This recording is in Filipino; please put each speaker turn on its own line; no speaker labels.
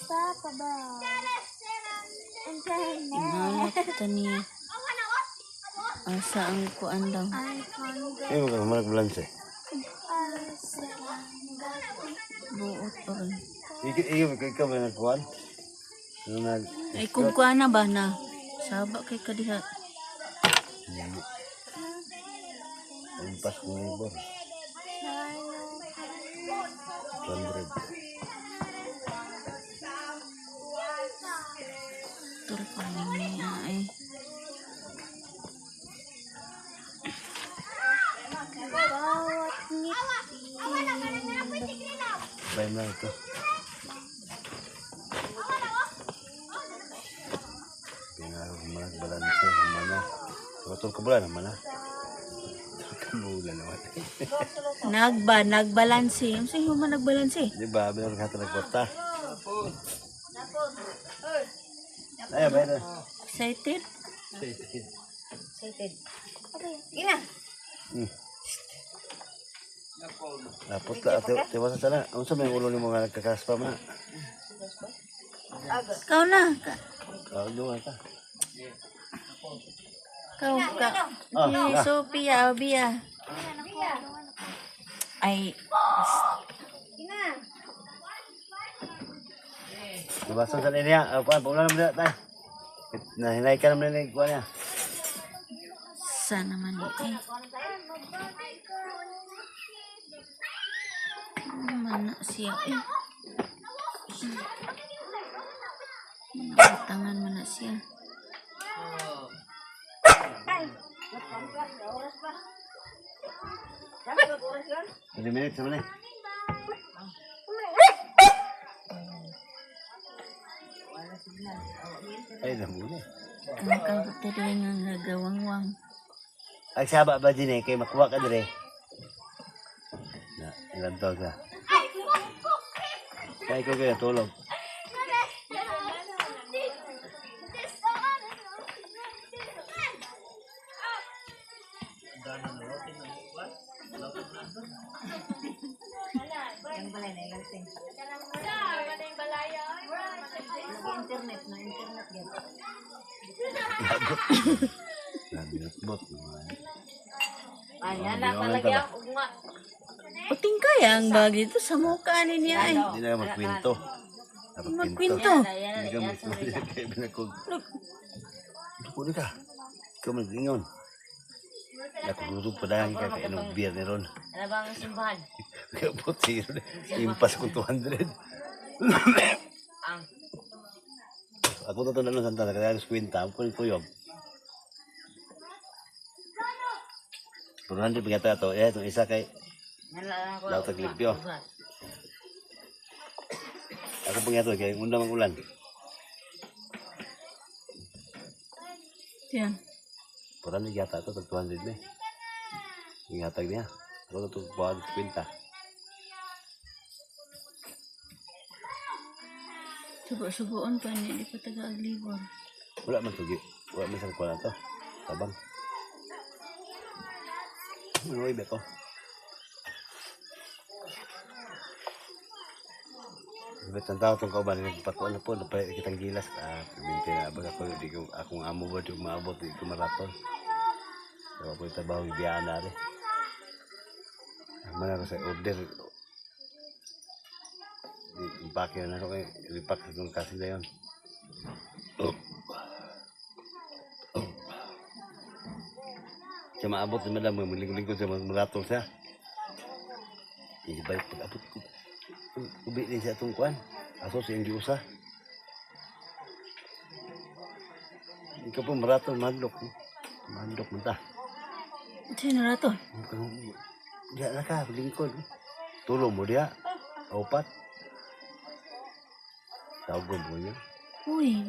Papa ba?
Hinalap ta niya. Asa ang kuan daw.
Ay, mag-balance eh.
Buot pa rin.
Ikaw ba nagkuhan?
Ay kung kuan na ba na? Saba kay kadiha.
Impas ko libor. 200.
Tur pa niya ay.
Bawat ngiti.
Bayan na ito. Pinarong mag-balance naman na. Tumatol ka bulan naman na. Kamulan naman.
Nagbalanse. Ang sa'yo man nagbalanse.
Di ba? Meron ka ito nagporta. Ay, bayan na.
Excited?
Excited. Ina.
Napot ka. Tiwas sa sana. Ano sa may ulo ni mga nagkakaspa mo na?
Kau na.
Kau doon ka.
Kau ka. Sophia, Bia. Ay.
Dibasan sa niya. Kuhan, paulan naman na tayo. Nahinay ka naman na kuhan niya.
Sana man eh. Mana siya eh. Tangan mana siya.
Jadi minit sama ni. Ay, namuli.
Ang kabuti rin ang nagawang-wang.
Ay, saba ba din eh? Kaya makuha ka din eh. Na, ilan tawag na. Kaya ikaw kaya tulog.
Yang balay na ilang internet na internet yan.
Lagot-bot.
Ayan na palagi ang ugma.
Puting kaya ang bagi ito sa mukha ni niya ay.
Hindi na magkwento.
Magkwento.
Hindi ka magkwento. Kaya binakog. Dukuli ka. Ikaw mag-ingon. Nakugurog pa dahil ka kaya ng beer ni Ron.
Ano bang simbahan?
Kaya po, zero na. Impas ko 200.
Ang
Ako na ito na lang santa. Kaya alas kwenta. Ako ko yung 400 pagkata ito. Eh, itong isa kay
nalaan ko.
Lautag Limpyo. Ako pagkata ito. Kaya undang ang ulan.
Yan.
400 yata ito. 200 na eh. Yung hatag niya. Ako na ito. 400
Subo-suboon pa niya. Di pa taga-aglibor.
Wala man tugi. Wala man sa kuha na ito. Tabang. Ano ibe ko? Ibe ang tao itong kauban. Nagpatuan na po. Napay kitang gilas. Minti na abag ako. Di ko akong amo ba. Di ko maabot. Di ko maraton. So ako yung trabaho. Ibiyaan na rin. Mana ko sa order. Impake na ako. Lipak sa itong kasi na yun. Siya maabot si madam, maling-lingkod siya, maratol siya. Ibalik pag-abot ko. Ubi din siya itong kuhan. Aso siya yung giusa. Ikaw po maratol, madlok. Madlok mo ta.
Sino na to?
Diya na ka, lingkod. Tulong mo diya. Opat. Tawag mo niya.
Uy,